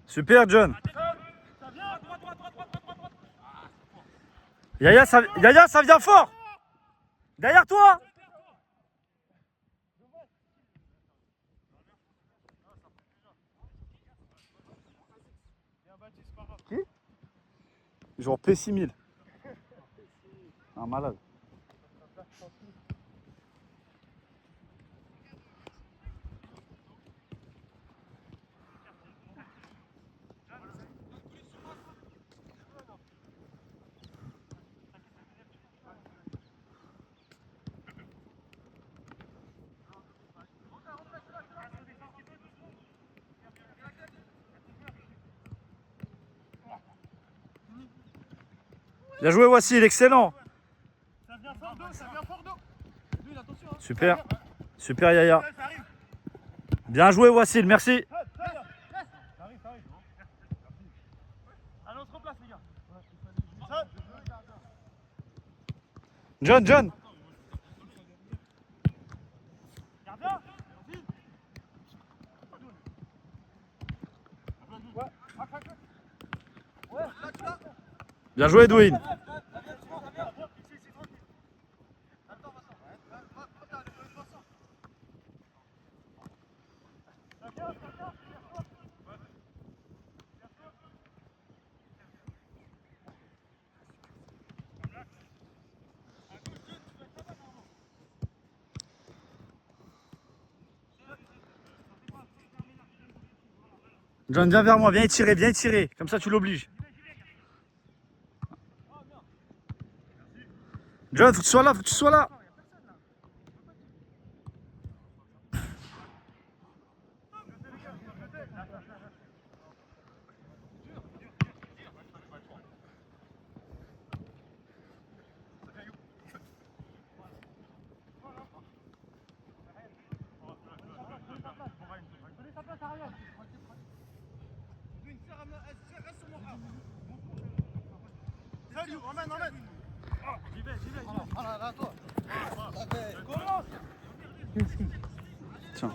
Super John. Yaya, ça vient fort. Derrière toi. Qui? Genre P6000. Un malade. Bien joué Wassil, excellent. Super. Super Yaya. Bien joué Wassil, merci. John, John. Bien joué Edwin. John, viens vers moi, viens étirer, viens étirer. Comme ça, tu l'obliges. John, faut que tu sois là, faut que tu sois là. Tiens.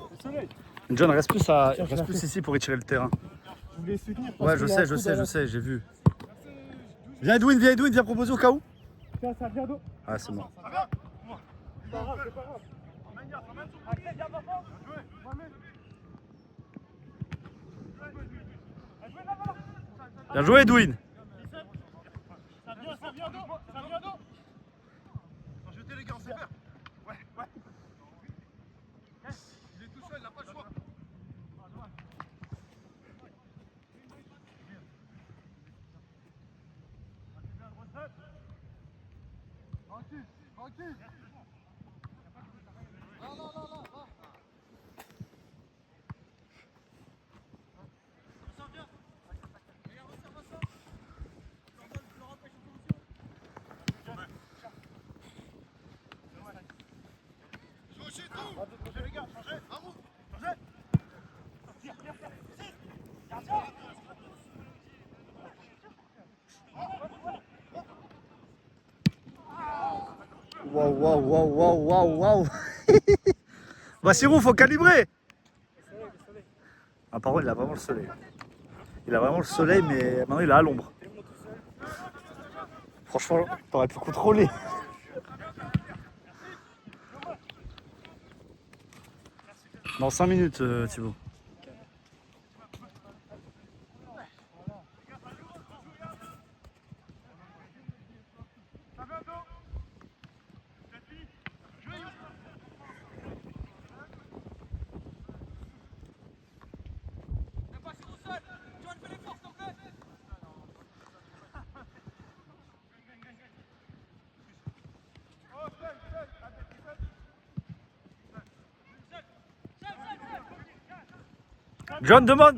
John, reste plus ici pour étirer le terrain. Ouais, je sais, j'ai vu. Viens Edwin, viens proposer au cas où. Ah, c'est bon. Bien joué Edwin. Jetez les gars, on sait faire. Ouais. Il est tout seul, il n'a pas le choix. Tranquille. Non. Changez les gars, changez. Waouh. Bassirou, faut calibrer. Ah, par contre, il a vraiment le soleil. Mais maintenant il est à l'ombre. Franchement, t'aurais pu contrôler. Dans 5 minutes, Thibaut. John demande.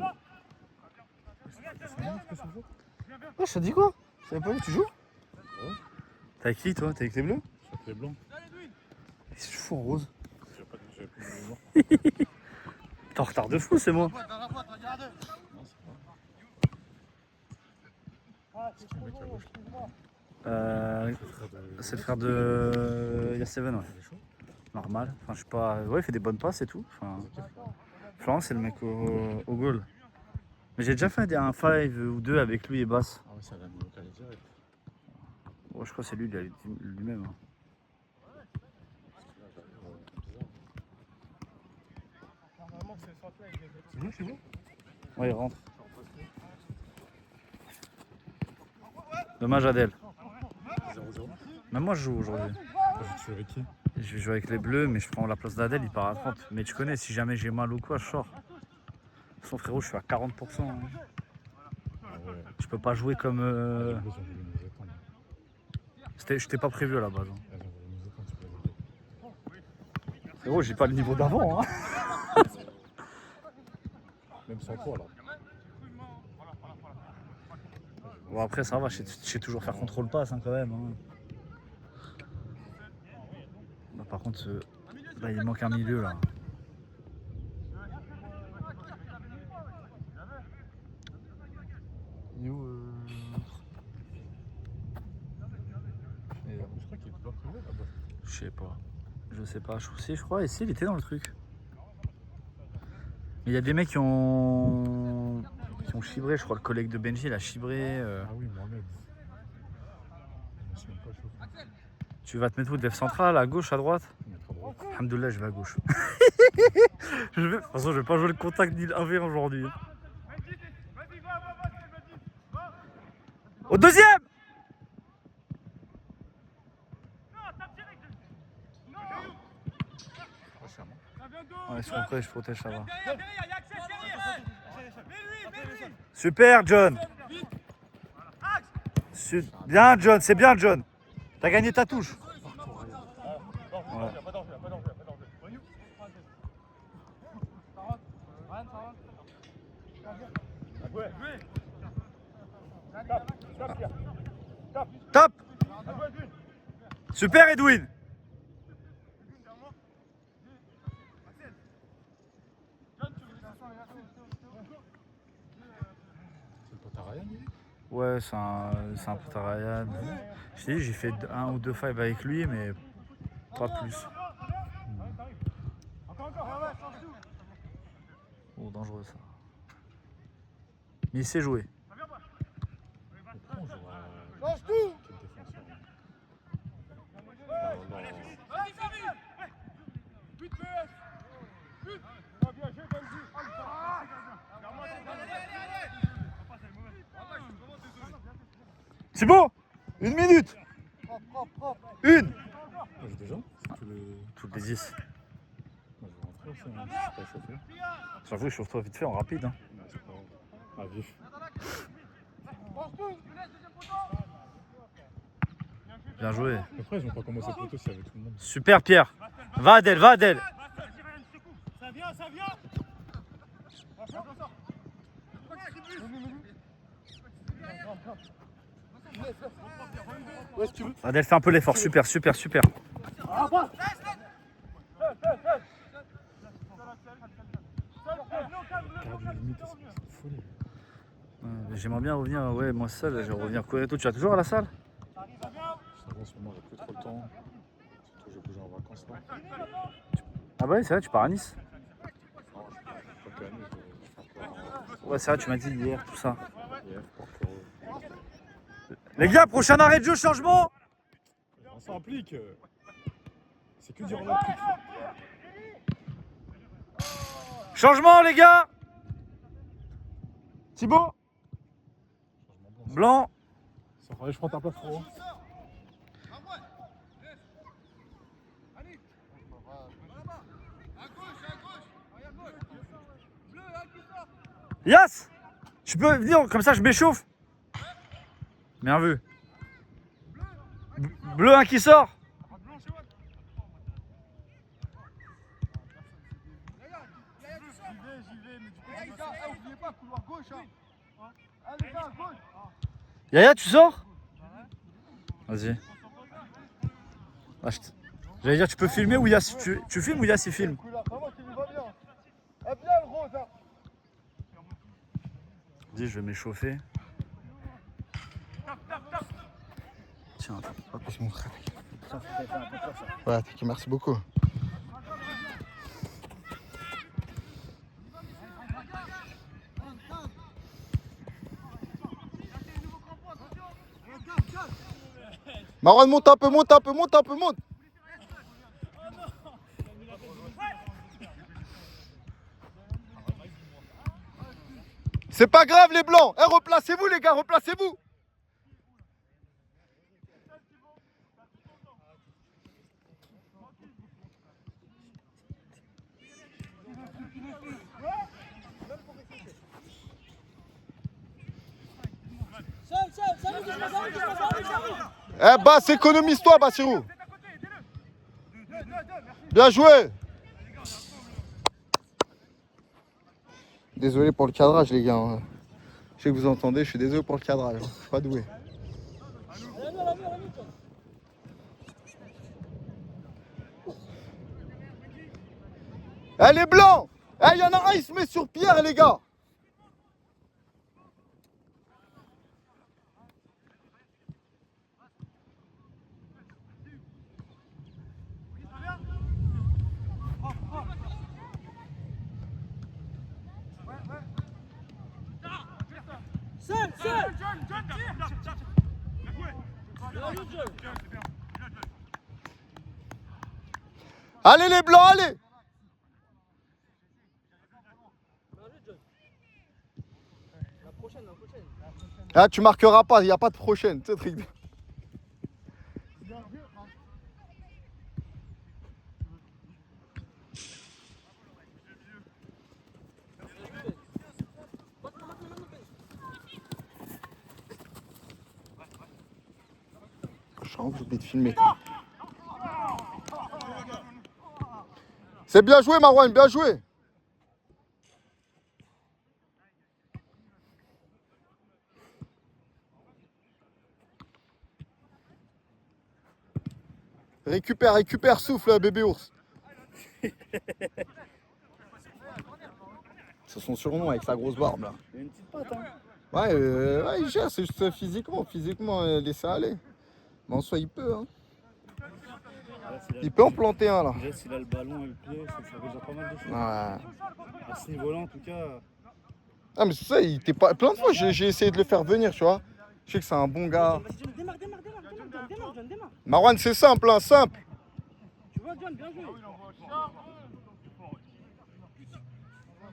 Oh, je t'ai dit quoi? Je savais pas où tu joues? Ouais. T'es avec qui toi? T'es avec les bleus? Je suis avec les blancs. Qu'est-ce que tu fous en rose? J'avais plus de mémoire. T'es en retard de fou, c'est moi. Dans la boîte, regarde. Non, c'est pas. C'est le mec à gauche. C'est le frère de Yaseven, ouais. Il est chaud. Normal. Enfin, je sais pas. Ouais, il fait des bonnes passes et tout. Enfin, Florent, c'est le mec au goal. Mais j'ai déjà fait un 5 ou 2 avec lui et Bass. Ah ouais, ça l'a mis au calé direct. Ouais, je crois que c'est lui lui-même. Hein. Parce que là, bizarre. Normalement, c'est le centre là, il est. C'est bon, c'est bon. Ouais, il rentre. Dommage Adèle. 0-0. Même moi, je joue aujourd'hui. Je suis avec qui? Je vais jouer avec les bleus, mais je prends la place d'Adèle, il part à 30. Mais tu connais, si jamais j'ai mal ou quoi, je sors. Son frérot, je suis à 40%. Hein. Ah ouais. Je peux pas jouer comme. Les bleus, ils ont voulu nous éteindre. Je t'ai pas prévu à la base. Hein. Ils ont voulu nous éteindre, tu peux les aider. Frérot, j'ai pas le niveau d'avant. Hein. Même sans toi, là. Bon, après, ça va, je sais toujours faire contrôle passe hein, quand même. Hein. Bah, par contre, là, il manque un milieu là. Il est où Et, je crois qu'il est pas privé là-bas. Je sais pas. Je sais pas. Je crois. Et si, il était dans le truc. Mais il y a des mecs qui ont chibré. Je crois le collègue de Benji, il a chibré. Ah oui, Mohamed. Je suis même pas chaud. Tu vas te mettre où? Def central, à gauche, à droite? Mettre à droite. Alhamdoulilah, je vais à gauche. De toute façon, je vais pas jouer le contact ni le 1v1 aujourd'hui. Au deuxième! Oh, c'est à moi. Ouais, je protège, ça va. Super, John! Bien, John, c'est bien, John! T'as gagné ta touche! Ouais. Top! Super, Edwin! C'est le pote à Ryan, lui? Ouais, c'est un pote à Ryan. Je t'ai dit, j'ai fait 1 ou 2 fives avec lui, mais pas plus. Oh, dangereux ça. Mais il sait jouer. Mais pourquoi on joue à. Lâche tout. Quel défenseur? Oh là. C'est bon! 1 minute! Une! On joue déjà? C'est tous les. Toutes les 10. Moi, je vais rentrer aussi, hein. Je suis pas chauffé. J'avoue, je chauffe-toi vite fait en rapide. Hein. Non, c'est pas grave. Ah, vif. Bien joué. Après, ils ont pas commencé plus tôt s'il y avait tout le monde. Super, Pierre. Va, Adèle, va, Adèle. Ça vient, ça vient. Ouais, si tu veux. Adèle, fais un peu l'effort. Super, super, super. Garde une limite, c'est folie. J'aimerais bien revenir, ouais, moi seul. Je vais revenir courir et tout. Tu vas toujours à la salle? Je t'avoue, en ce moment, j'ai plus trop le temps. Surtout, j'ai bougé en vacances là. Ah bah oui, c'est vrai, tu pars à Nice. Non, je suis pas qu'à Nice, je vais faire Ouais, c'est vrai, tu m'as dit hier, tout ça. hier, Porto. Les gars, prochain arrêt de jeu, changement. Ça implique. C'est que durant le truc. Changement, les gars. Thibaut. Changement blanc. Blanc. Ça va, je prends ta place, frérot. Yas. Tu peux venir, comme ça je m'échauffe. Bien vu. Bleu, un qui sort. J'y vais, mais du coup, oubliez pas, couloir gauche. Allez, gars, gauche. Yaya, tu sors? Vas-y. Ah, j'allais dire, tu peux filmer ou Yass, tu filmes ou Yass il filme? Dis, je vais m'échauffer. Tiens, hop. C'est mon frère. Ouais, t'inquiète, merci beaucoup. Marwan, monte un peu, monte un peu, monte un peu, monte. C'est pas grave les blancs. Eh, replacez-vous les gars, replacez-vous. Eh Bass, économise-toi Bassirou. Bien joué. Désolé pour le cadrage les gars. Je sais que vous entendez, je suis désolé pour le cadrage. Je suis pas doué. Eh les blancs. Eh, y en a un, il se met sur Pierre les gars. Allez les blancs, allez. Ah, tu marqueras pas, il n'y a pas de prochaine. C'est truc. Je suis oublié de filmer. C'est bien joué Marwan, bien joué. Récupère, récupère, souffle bébé ours. C'est son surnom avec sa grosse barbe là. Il y a une petite patte, hein. Ouais, il gère, c'est juste physiquement, laisser aller. Mais en soi, il peut. Hein. Il peut en planter un là. Déjà, s'il a le ballon et le pied, ça fait déjà pas mal de choses. Ouais. À ce niveau-là, en tout cas. Ah, mais c'est ça, il était pas. Plein de fois, j'ai essayé de le faire venir, tu vois. Je sais que c'est un bon gars. Démarre, John, démarre. Marwan, c'est simple, hein, simple. Tu vois, John, bien joué.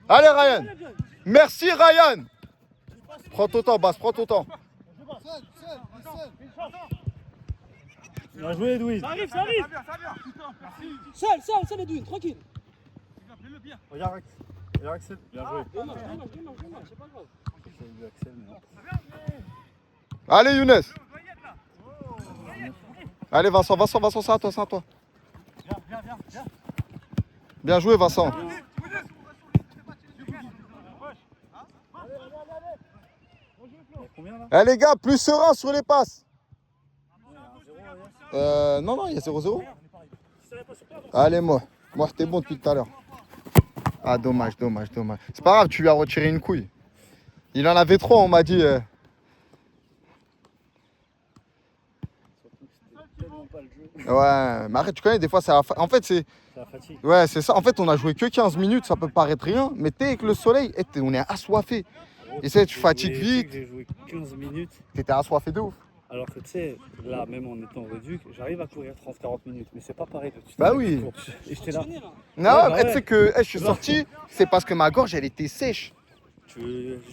Allez, Ryan. Merci, Ryan. Prends ton temps, Bass, prends ton temps. Bien joué, Edwin. Ça arrive. Seul, Edwin, tranquille. Regarde Axel. Bien joué. Démarre, c'est pas grave. J'ai vu Axel, mais non. Allez, Younes. Allez, Vincent, c'est à toi. Viens. Bien joué, Vincent. Combien là? Eh les gars, plus serein sur les passes. Non, il y a 0-0. Allez, moi, t'es bon depuis tout à l'heure. Ah, dommage. C'est pas grave, tu lui as retiré une couille. Il en avait trop, on m'a dit. Ouais, mais arrête, tu connais, des fois, en fait, c'est. C'est la fatigue. Ouais, c'est ça. En fait, on a joué que 15 minutes, ça peut paraître rien, mais t'es avec le soleil, on est assoiffé. Et ça, tu fatigues vite. J'ai joué 15 minutes. T'étais assoiffé de ouf. Alors que tu sais, là, même en étant réduit, j'arrive à courir 30-40 minutes. Mais c'est pas pareil de Bah oui. Et j'étais là. Non, bah tu sais que je suis sorti, c'est parce que ma gorge, elle était sèche. Je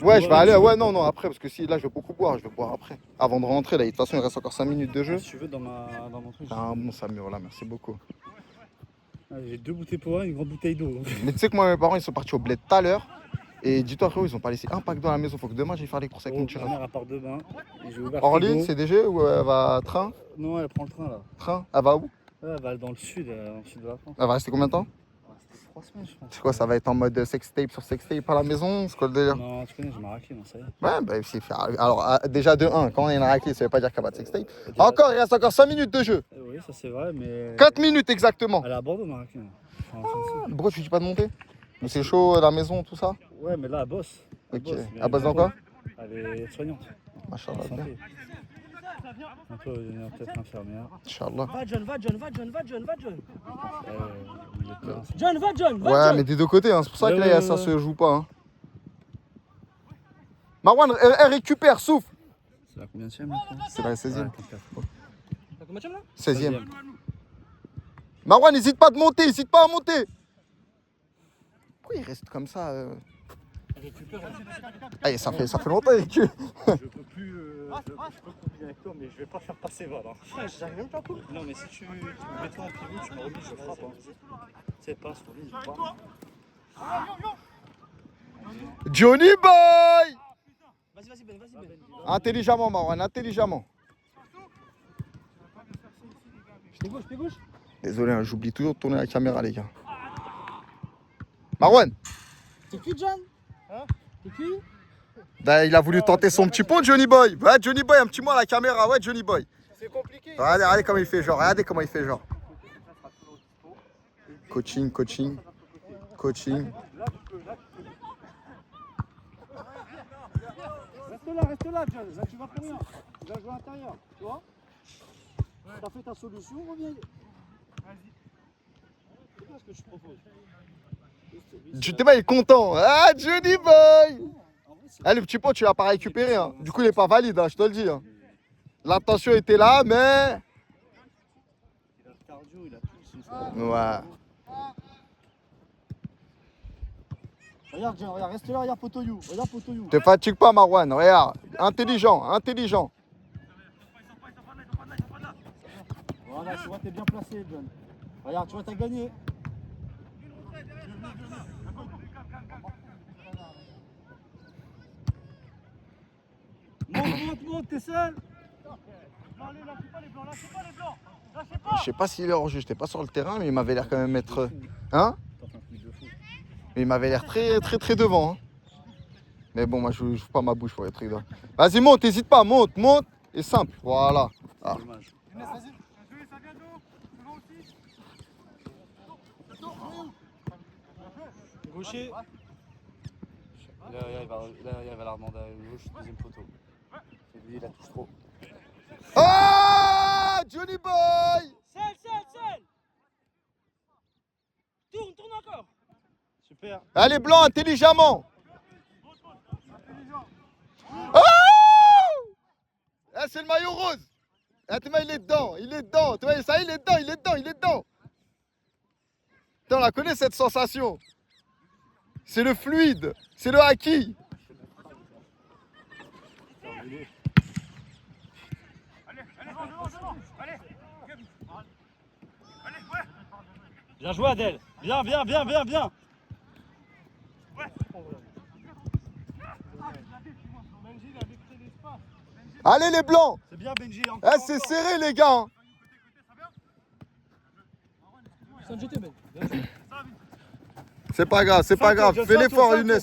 vais aller. Ouais, non, après, parce que si là, je vais beaucoup boire, je vais boire après. Avant de rentrer, là, de toute façon, il reste encore 5 minutes de jeu. Si tu veux, dans mon truc. T'as un bon Samir, là, merci beaucoup. J'ai 2 bouteilles pour une grande bouteille d'eau. Mais tu sais que moi, mes parents, ils sont partis au bled tout à l'heure. Et dis-toi, frérot, ils ont pas laissé un pack dans la maison. Faut que demain, j'aille faire les courses avec mon Ma mère, elle part demain. Orly, CDG ou elle va train? Non, elle prend le train là. Train? Elle va où? Ouais, elle va dans le sud de la France. Elle va rester combien de temps? Elle va rester 3 semaines, je pense. C'est quoi, ça va être en mode sextape sur sextape à la maison? C'est quoi le délire? Non, tu connais, j'ai ma raclée, moi, ça y est. Ouais, bah, alors, déjà de 1, quand on est une raclée, ça veut pas dire qu'il n'y a pas de sextape. Encore, il reste encore 5 minutes de jeu. Oui, ça c'est vrai, mais. 4 minutes exactement. Elle est à Bordeaux, ma raclée. Pourquoi tu dis pas de monter? Mais c'est chaud, la maison, tout ça? Ouais, mais là, elle bosse. Ok. Elle bosse dans quoi? Elle est soignante. Machallah. Santé. Un peu, peut-être infirmière. Inch'Allah. Va John, va John, va John, va John, va John. Il est plein. John, va John, va Ouais, John. mais des deux côtés, hein. C'est pour ça que là, Ouais, ça ouais. se joue pas. Hein. Marwan, elle récupère, souffle. C'est la combienième là? C'est la 16e. T'as combien de là? 16e. Marwan, n'hésite pas à monter, n'hésite pas à monter. Pourquoi il reste comme ça Allez, ça fait longtemps qu'il recule. Je peux plus combiner avec toi, mais je vais pas faire passer Val. Hein. J'arrive même pas à couper. Non, mais si tu mets-toi en pivot, tu me remis, je frappe. Hein. C'est passe, remis, je frappe. Johnny Boy. Vas-y, Ben, vas-y, Ben. Intelligemment, Marwan, intelligemment. Je t'ai gauche. Désolé, hein, j'oublie toujours de tourner la caméra, les gars. Marwan, T'es cuit, John? Hein? T'es cuit? bah, il a voulu tenter son petit pont, Johnny Boy. Ouais, Johnny Boy, un petit mot à la caméra. Ouais, Johnny Boy. C'est compliqué. Regardez comment il fait genre. Regardez comment il fait genre. Coaching. Reste là, John. Là, tu vas plus rien. Tu vas jouer à l'intérieur. Tu vois? T'as fait ta solution, reviens. Vas-y. C'est quoi ce que je propose? Johnny Boy est content. Ah, Johnny Boy. Ah, le petit pot, tu l'as pas récupéré. Hein. Du coup, il est pas valide, hein, je te le dis. Hein. L'intention était là, mais. Il a le cardio, il a tout. Ouais. Regarde, John, regarde, reste là, regarde Potoyou. Regarde Potoyou. Te fatigue pas, Marwan. Regarde. Intelligent. Voilà, tu vois, t'es bien placé, John. Regarde, tu vois, t'as gagné. Monte, t'es seul. Je sais pas s'il est hors jeu. J'étais pas sur le terrain, mais il m'avait l'air quand même être. Hein? Mais il m'avait l'air très devant. Hein. Mais bon, moi, je ouvre pas ma bouche pour les trucs là. Vas-y, monte, n'hésite pas, monte. Et simple. Voilà. Ah. Dommage. Gaucher. Là, il va la demander à gauche, deuxième poteau. C'est lui, il la touche trop. Oh Johnny Boy. Seul. Tourne encore. Super. Allez, blanc, intelligemment. Oh c'est le maillot rose. Ah, tu vois, il est dedans. Tu vois, ça, il est dedans. Putain, on la connaît cette sensation. C'est le fluide, c'est le acquis. Bien joué, Adèle. Bien. Allez les blancs. C'est bien, Benji. Eh, c'est serré les gars. C'est pas grave. Fais l'effort, Younes,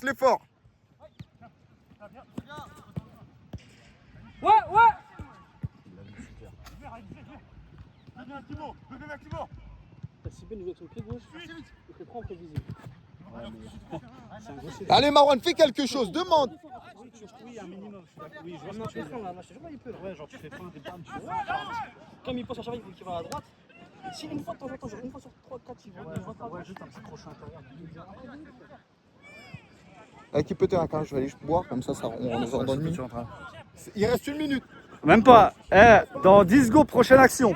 l'effort. Ouais. Si Ben joue avec son pied gauche, il fait prendre prévisible. Allez Marwan, fais quelque chose, demande. Oui, un minimum. Oui, je Je vois mets ce que tu veux dire. là, je sais pas, il peut là. Ouais, genre tu fais pas un départ, tu vois. Comme il pense à Charlie, il faut qu'il va à droite. Et si une fois de temps en temps, genre une fois sur 3-4, il va à droite. Ouais, juste un petit crochet intérieur. Qui peut tenir un je vais aller juste boire, comme ça, on nous ordonne une minute. Il reste une minute. Même pas. Dans 10 secondes, prochaine action.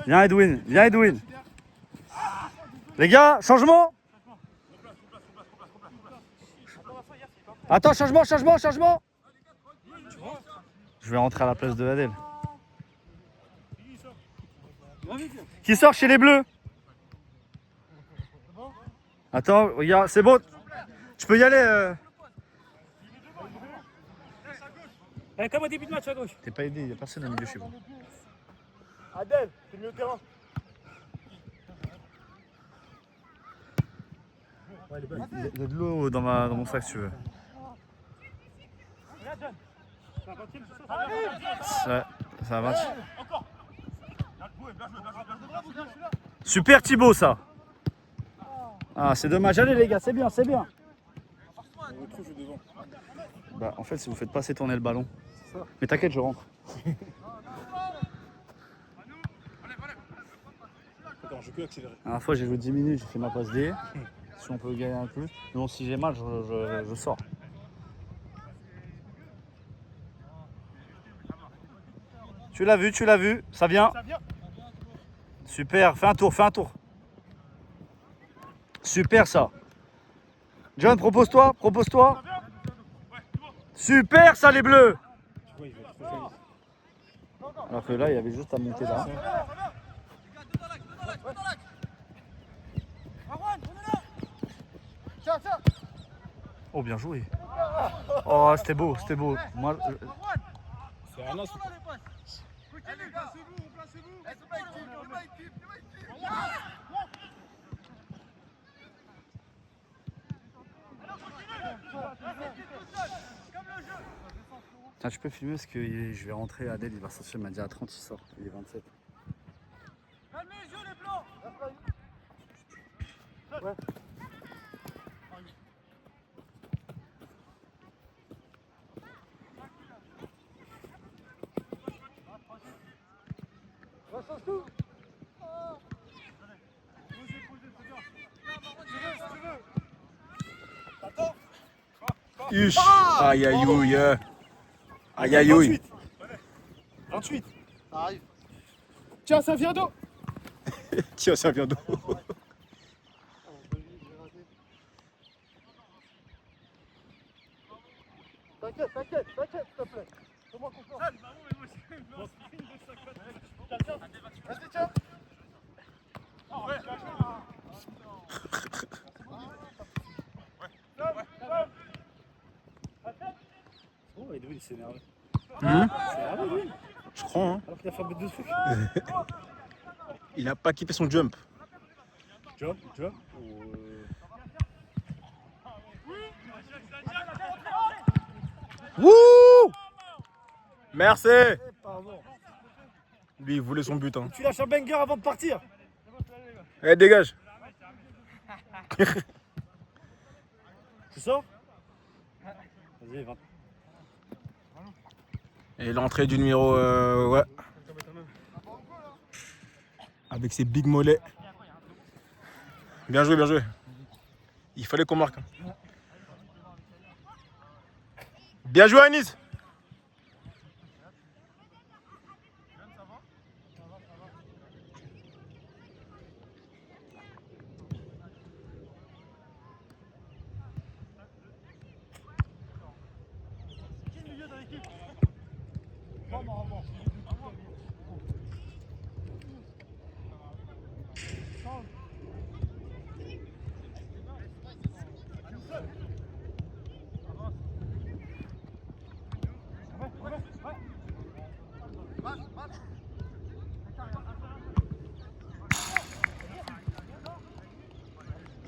Viens Edwin. Les gars, changement. Attends, changement. Je vais rentrer à la place de Adèle. Qui sort chez les Bleus? Attends, regarde, c'est bon. Tu peux y aller. Comme au début de match à gauche. T'es pas aidé, il n'y a personne au milieu chez vous. Adèle, t'es mieux au terrain. Il y a de l'eau dans mon sac si tu veux. Ça va. Super Thibaut ça. Ah c'est dommage. Allez les gars, c'est bien, c'est bien. Bah en fait si vous faites pas assez tourner le ballon. Mais t'inquiète, je rentre. Attends, je peux accélérer. La dernière fois j'ai joué 10 minutes, j'ai fait ma passe D. Si on peut gagner un peu. Mais bon si j'ai mal, je sors. Tu l'as vu, ça vient. Super, fais un tour. Super ça. John, propose-toi. Super ça les bleus. Alors que là, il y avait juste à monter là. Oh bien joué. Oh c'était beau. Moi, C'est un as ou quoi? Tiens, tu peux filmer parce que je vais rentrer. Adèle, il va sortir. Il m'a dit à 30, il sort. Il est 27. Huch. Aïe aïe aïe. Aïe aïe aïe. 28. Ça arrive. Tiens, ça vient d'eau. Tiens, ça vient d'où? T'inquiète, s'il te plaît. Fais-moi confiance. Vas-y, tiens. Oh, Edwin, il s'est énervé. Je crois, hein. Alors qu'il a fait un but de souffle. Il a pas kiffé son jump. Jump Wouh! Merci! Lui, il voulait son but, hein. Tu lâches un banger avant de partir. Eh, dégage! Tu sors? Vas-y, va. Et l'entrée du numéro, ouais. Avec ses big mollets. Bien joué. Il fallait qu'on marque. Bien joué, Anis!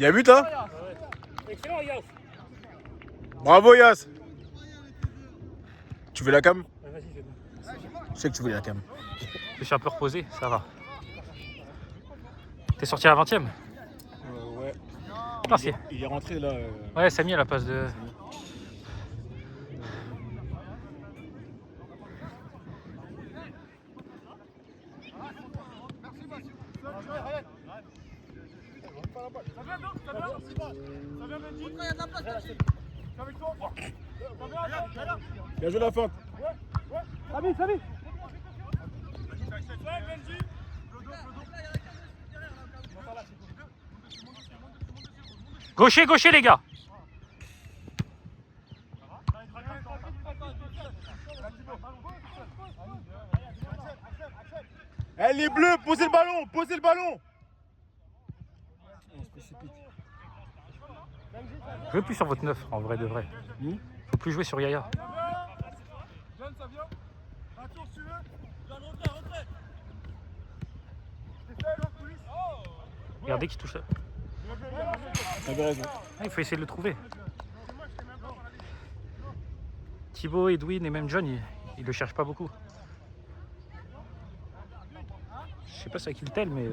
Il y a but, hein? Excellent, Yas. Bravo, Yas! Tu veux la cam? Vas-y, fais-le. Je sais que tu veux la cam. Je suis un peu reposé, ça va. T'es sorti à la 20e? Ouais. Merci. Il est rentré là. Ouais, Samy à la passe de... Bien joué la feinte. Samy. Gaucher les gars! Eh les bleus, posez le ballon! Jouez plus sur votre 9 en vrai de vrai. Faut plus jouer sur Yaya. Regardez qui touche ça. Ah, il faut essayer de le trouver. Thibaut, Edwin et même John, ils le cherchent pas beaucoup. Je sais pas c'est à qui le tel, mais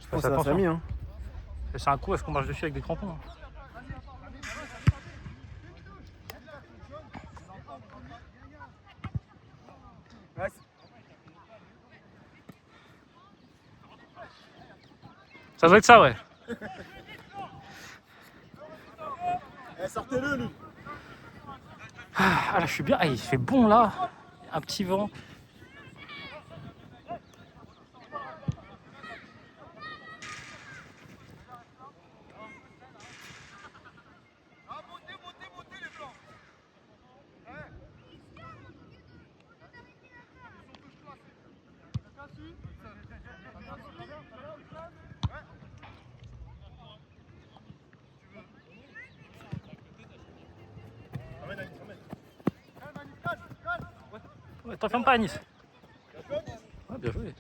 Je pense que c'est la famille. Hein. C'est un coup, est-ce qu'on marche dessus avec des crampons hein. Ça doit être ça, ouais. Sortez-le, lui. Ah là, je suis bien. Ah, il fait bon là. Un petit vent. Ouais, t'en fermes pas, Anis. Ouais, bien joué. Ouais,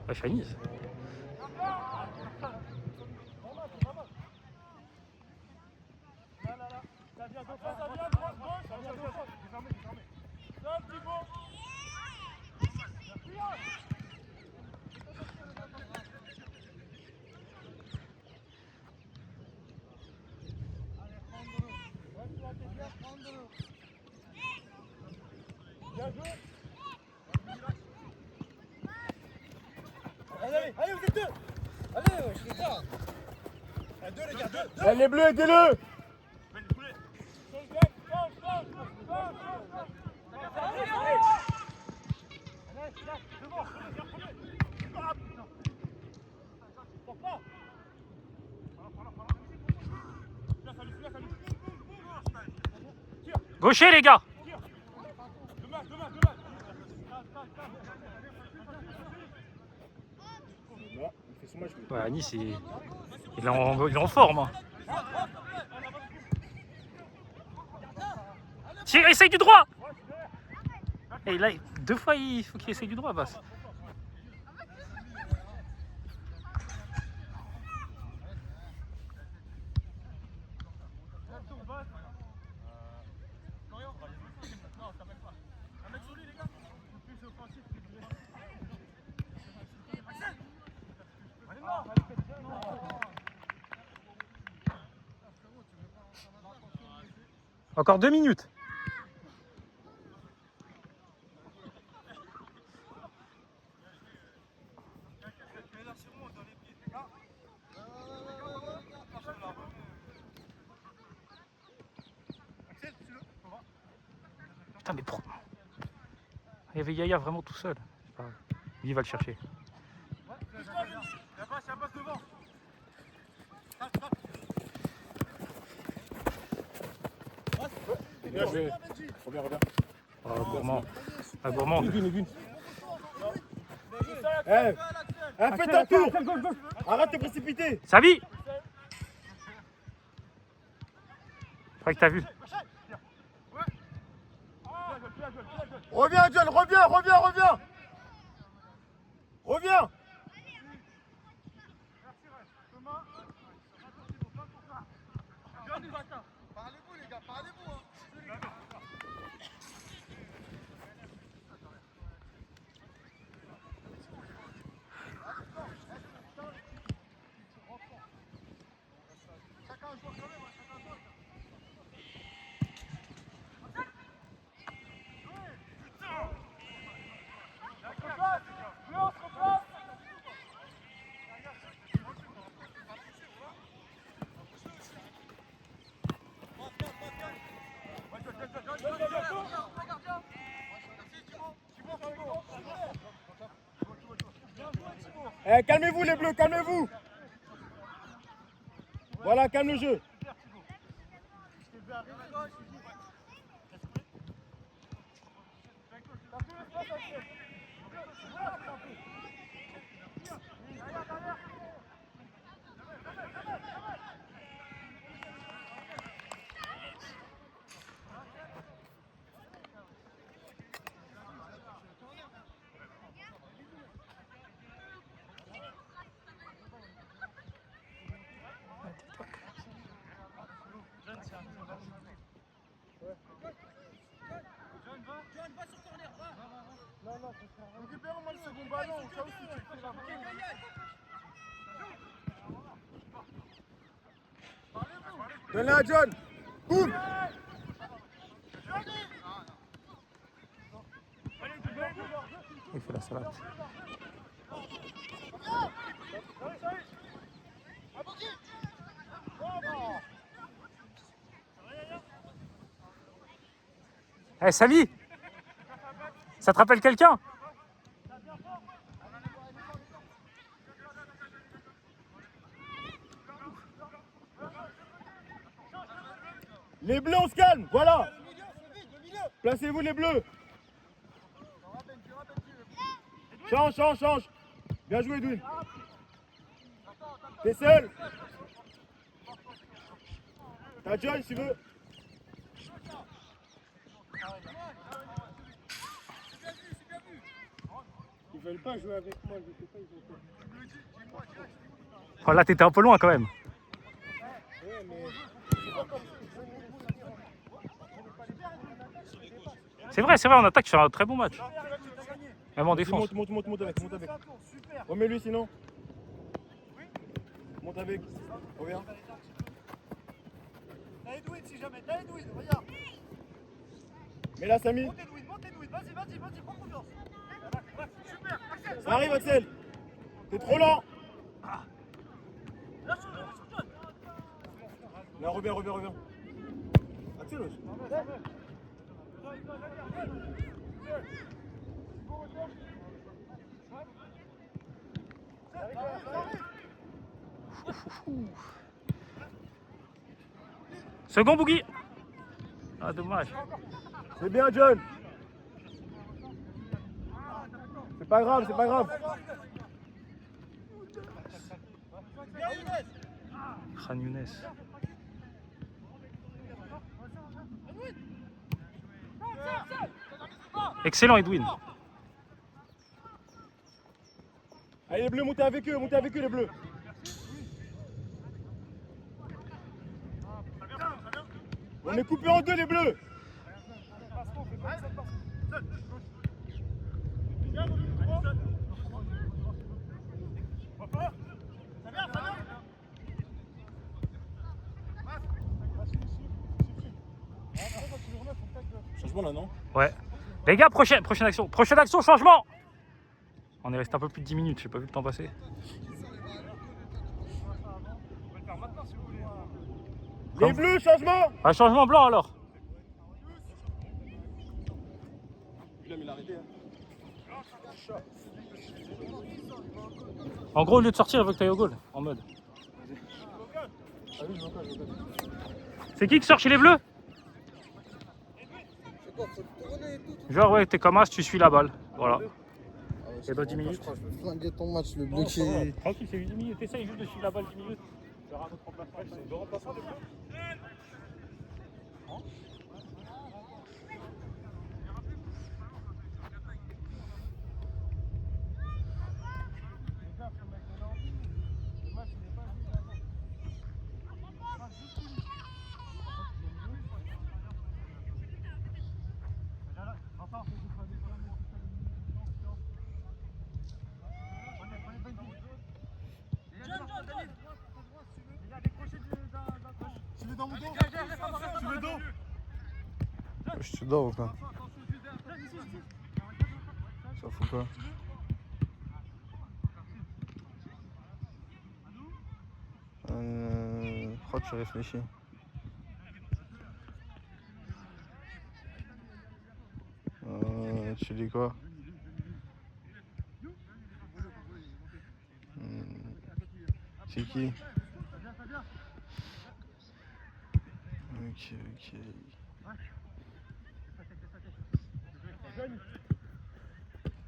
je suis Anis. Allez, vous êtes deux. Allez, je sais pas. Deux, les gars, deux. Allez, les bleus, aidez-le. Gaucher, les gars. Ouais, Anis, il est en forme. Hein. Tire, essaye du droit. Et là, 2 fois, il faut qu'il essaye du droit, Basse. Encore 2 minutes. Putain, mais pourquoi? Il y avait Yaya vraiment tout seul. Lui, il va le chercher. Bien joué. Reviens. Oh, gourmand. Ah, gourmand. Fais ton tour. Arrête de te précipiter. Sabi! Je crois que t'as vu. Reviens, John, reviens. Reviens. Parlez-vous, les gars, parlez-vous. Calmez-vous les bleus, calmez-vous. Voilà, calme le jeu. Récupère au moins le second ballon, ça aussi tu fais la donne-la à John. Boum. Il fait la salade. Eh, Sally, ça te rappelle quelqu'un? Les bleus, on se calme, voilà. Placez-vous les bleus. Change, change, change. Bien joué, Edwin. T'es seul. T'as John, si tu veux. Ils veulent pas jouer avec moi, je sais pas, ils veulent pas. Oh, là, t'étais un peu loin quand même. Ouais, mais... C'est vrai, en attaque, tu fais un très bon match. Même en défense. Monte avec. Remets-lui sinon. Monte avec. Reviens. T'as Edwin si jamais, t'as Edwin, regarde. Mets là, Samy. Monte Edwin, vas-y, prends confiance. Super, Axel. Ça arrive, Axel. T'es trop lent. Là, sur John. Là, reviens. Axel, wesh. Second boogie. Ah, dommage. C'est bien, John. C'est pas grave. Khan Younes. Excellent, Edwin. Allez, les bleus, montez avec eux, les bleus. On est coupé en deux, les bleus. Changement là, non? Ouais. Les gars, prochaine action. Prochaine action, changement. On est resté un peu plus de 10 minutes, j'ai pas vu le temps passer. Les bleus, changement. Un changement blanc alors. En gros, au lieu de sortir, il veut que tu ailles au goal. En mode. C'est qui sort chez les bleus? Genre, ouais, t'es comme As, tu suis la balle. Voilà. Et dans 10 minutes. Je vais flinguer ton match, le bleu Non, qui ça va. est... Tranquille, c'est 10 minutes. Essaye juste de suivre la balle 10 minutes. Tu auras un autre remplaçant. C'est deux remplaçants, les bleus. Tu veux dans mon dos? Tu veux dos? Je te dors ou quoi? Ça fout quoi? Pourquoi tu réfléchis? Tu dis quoi? C'est qui? Ok.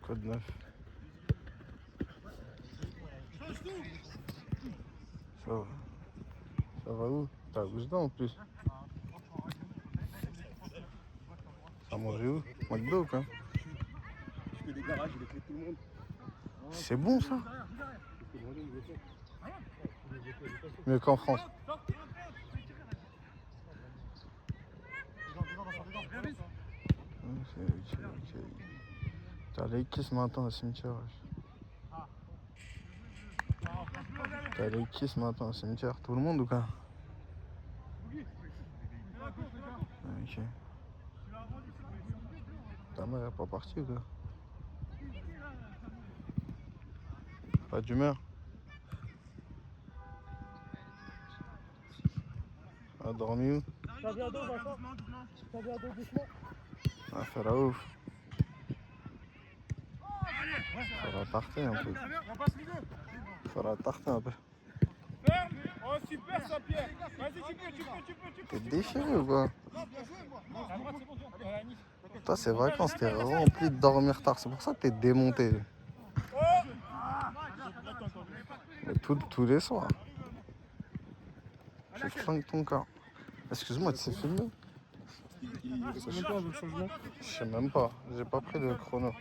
Code 9. Ça va où? T'as la bouche dedans en plus. Ça a mangé où? McDo ou quoi? Je fais des garages, il est clés tout le monde. C'est bon ça? Mieux qu'en France. Ok. allé qui ce matin au cimetière? T'es allé qui ce matin au cimetière? Tout le monde ou quoi? Ok. Ta mère est pas partie ou quoi? Pas d'humeur? A dormi où? T'as bien dos, Vincent? T'as bien dos, doucement? Ah, faire la ouf. Faut la tarter un peu. Faut la tarter un peu. Oh super ça Pierre. Vas-y tu peux. T'es déchiré ou quoi? Toi, ces vacances, t'es rempli de dormir tard. C'est pour ça que t'es démonté. Mais tous les soirs. Tu flingues ton corps. Excuse-moi, tu sais filmer? Je sais même pas. J'ai pas pris le chrono.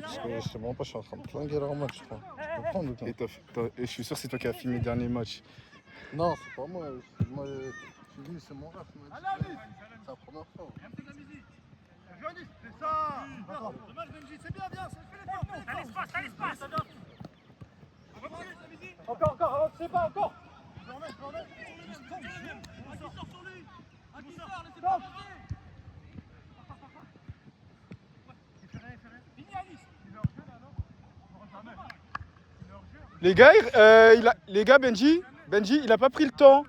Parce que je sais même pas, je suis en train de flinguer leur match, je crois. Tu peux prendre ou quoi? Et je suis sûr que c'est toi qui as filmé le dernier match. Non, c'est pas moi. Moi, je suis venu, c'est mon ref. C'est la première fois. C'est ça! Dommage, Benji, c'est bien, bien, t'as l'espace, t'as l'espace! Encore, avancez pas, encore! Je remets. Sors sur lui! Laissez pas avancer! Fini, Alice! Les gars, Benji, il a pas pris le temps.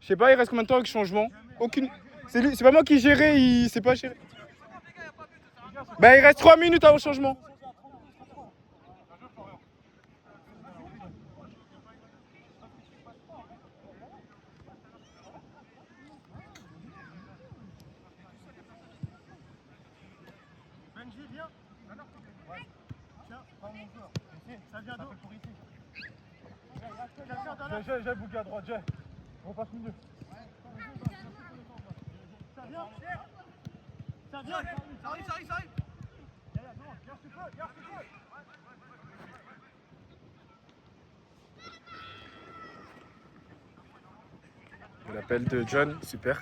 Je sais pas, il reste combien de temps avec le changement? Aucune. C'est pas moi qui gérais, il sait pas gérer. Bah il reste 3 minutes avant le changement. Benji, viens! Tiens, prends mon joueur. Ça vient d'où? J'ai Bouga à droite, j'ai. On passe milieu. Ça vient, ça arrive. Garde, tu peux. L'appel de John, super.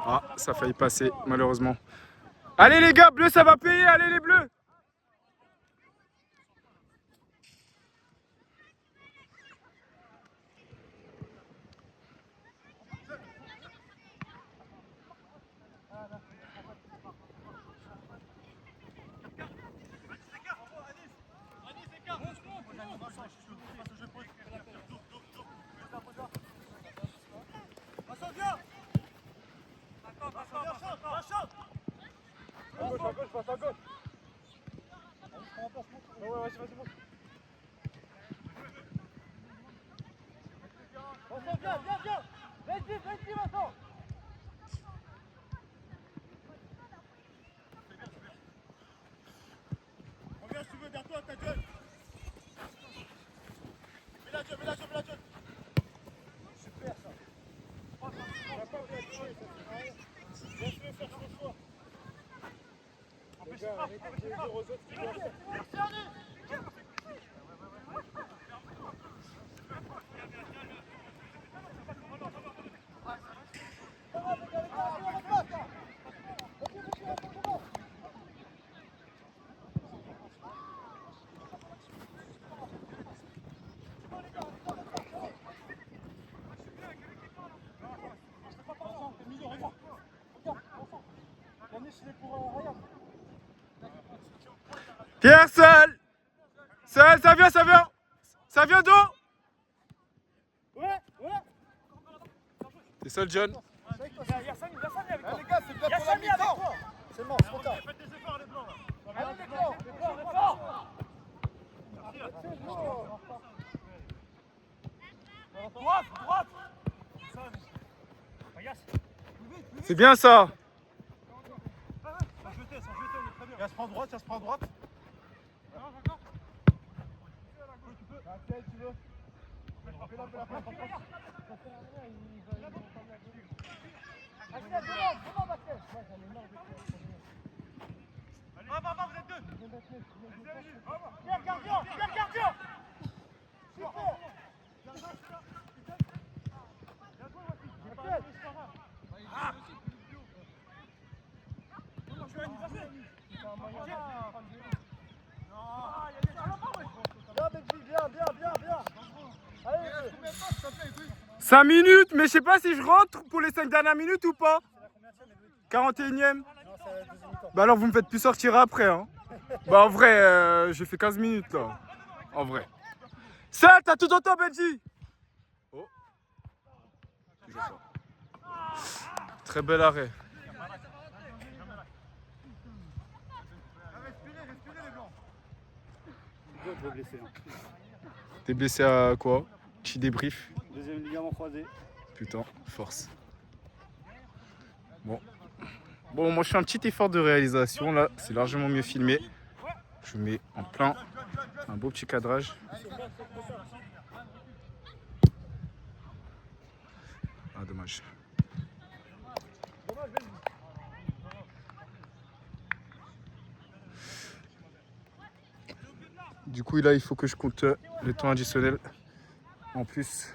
Ah, ça a failli passer, malheureusement. Allez les gars, bleus, ça va payer, allez les bleus! Passe à gauche. Ouais, c'est bon. Vincent, viens. Vas-y, Vincent. Reviens si tu veux, vers toi, ta gueule. Mets la gueule. Super ça. On va pas oublier de jouer, ça sert à rien. Laisse-le faire son choix. Les gars, arrêtez de dire aux autres qui doivent faire. Merci Arnaud. Pierre, seul, ça vient d'où? Ouais. T'es seul, John? Y'a Samy avec toi. Les gars, c'est peut-être pour la mi-temps. C'est mort, c'est trop tard. Faites des efforts, les blancs, là. Allez, les efforts. Droite. C'est bien ça. Sans jeter, on est très bien. Ça se prend droite. Tu peux. Laquelle tu veux? Fais la Basket, devant, Basket. Va, vous êtes deux. Pierre Gardien. Pierre Gardien. Super. Bien, Benji, bien. Allez, 5 minutes, mais je sais pas si je rentre pour les 5 dernières minutes ou pas. 41ème. Bah alors vous me faites plus sortir après hein. Bah en vrai, j'ai fait 15 minutes là. En vrai. Ça, t'as tout ton Benji. Oh. Toujours pas. Très bel arrêt. Je vais blesser. T'es blessé à quoi? Petit débrief. Deuxième ligament croisé. Putain, force. Bon, moi je fais un petit effort de réalisation là, c'est largement mieux filmé. Je mets en plein un beau petit cadrage. Ah, dommage. Du coup, là, il faut que je compte le temps additionnel. En plus.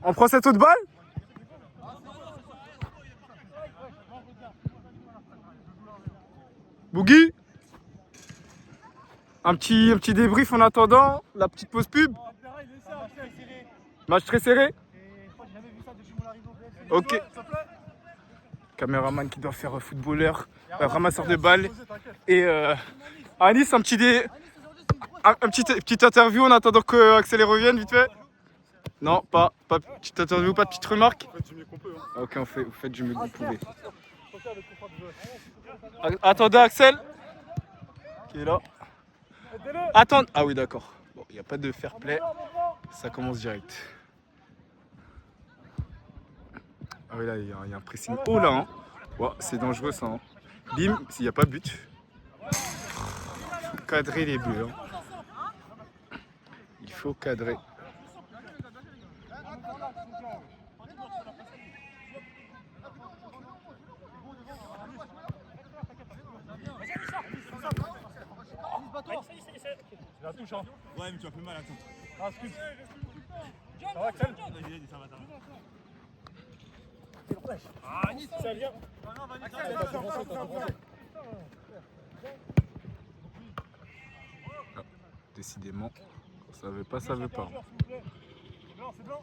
On prend cette autre balle? Boogie? Un petit débrief en attendant la petite pause pub. Match très serré. Ok. Caméraman qui doit faire footballeur, ramasseur de balles. Et Anis, petite interview en attendant que Axel revienne vite fait. Non, pas petite interview, pas de petite remarque. On fait du mieux qu'on peut. Hein. Ok, vous faites du mieux que vous pouvez. Attendez Axel. Qui est là. Attends. Ah oui, d'accord. Bon, il n'y a pas de fair play. Ça commence direct. Ah oui, là, il y a un pressing haut là. Hein. Ouais, c'est dangereux ça. Hein. Bim, s'il n'y a pas but. Il faut cadrer les bleus. Hein. Il faut cadrer. La touche, hein. Ouais, mais tu as plus mal, attends. Ah, excuse. Ça va, Axel? Ça va, Ah, Nice, ça vient. Ah, décidément, ça veut pas, ça veut pas. C'est blanc, c'est blanc.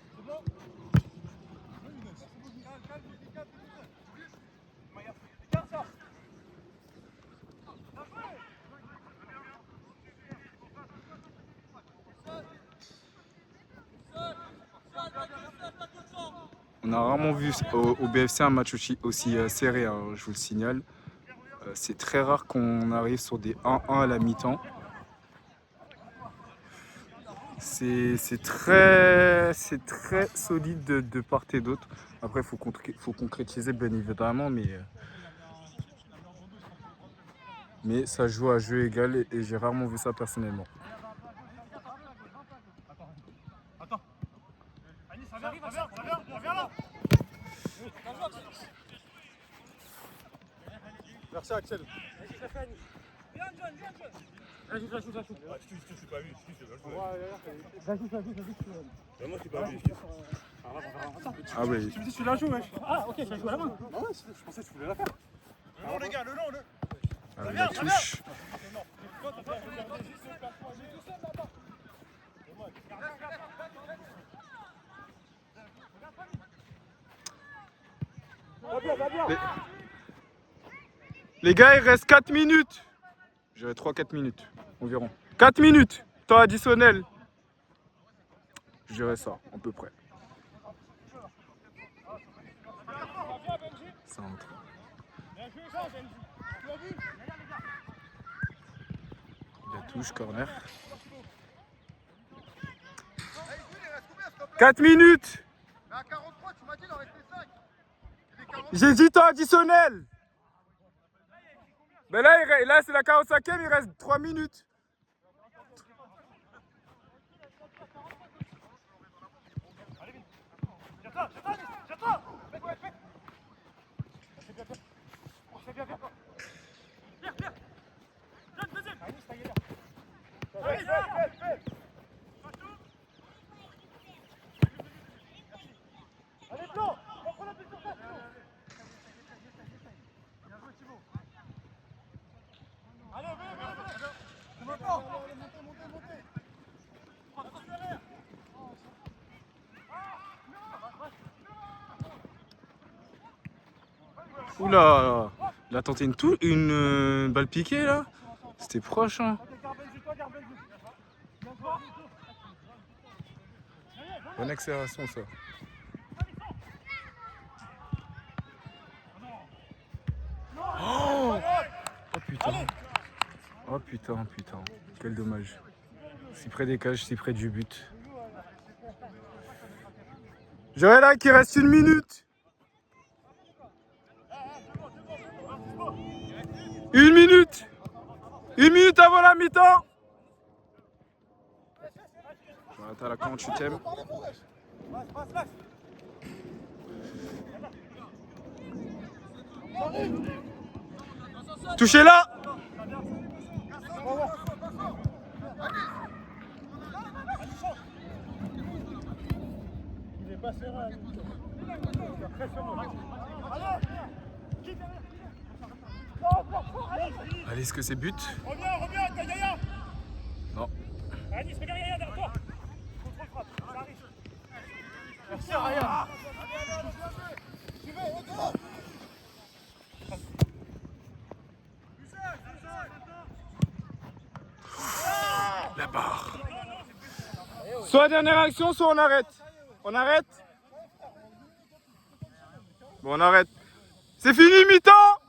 On a rarement vu au BFC un match aussi serré, hein, je vous le signale. C'est très rare qu'on arrive sur des 1-1 à la mi-temps. C'est très solide de part et d'autre. Après, il faut concrétiser bien évidemment, mais ça joue à jeu égal et j'ai rarement vu ça personnellement. Attends. Anis, ça vient là. Merci Axel. Vas-y, ça fait Anis. Viens, John. Vas-y, shoot. Je suis pas vu, je Vas-y. moi, je suis pas vu. Ah oui. Tu me dis que tu la joues, wesh. Ah, ok, tu la joues à la main. Ah ouais, je pensais que tu voulais la faire. Le long, les gars, le long. Ah, la touche. Les gars, il reste 4 minutes. J'aurais 3-4 minutes environ. 4 minutes, temps additionnel. Je dirais ça, à peu près. Centre. La touche, corner. 4 minutes. À 43, tu m'as dit, il en restait 5. J'ai dit temps additionnel. Mais là c'est la 45e, il reste 3 minutes. Allez, vite. Allez, Blanc, reprends la plus sur tête. Allez, venez. Montez. Oula, il a tenté une balle piquée là. C'était proche. Hein. Bonne accélération ça. Oh, oh putain. Oh putain. Quel dommage. Si près des cages, si près du but. Joël, qu'il reste 1 minute. 1 minute. 1 minute avant la mi-temps. T'as la 48e. Touchez là. Il est pas serein. Très sur Allez, est-ce que c'est but? Reviens, t'as Yaya. Non. Anis, regarde Yaya derrière toi. Contrôle frappe, ça arrive. Merci Ryan. La barre. Soit dernière action, soit on arrête. On arrête? Bon, on arrête. C'est fini, mi-temps.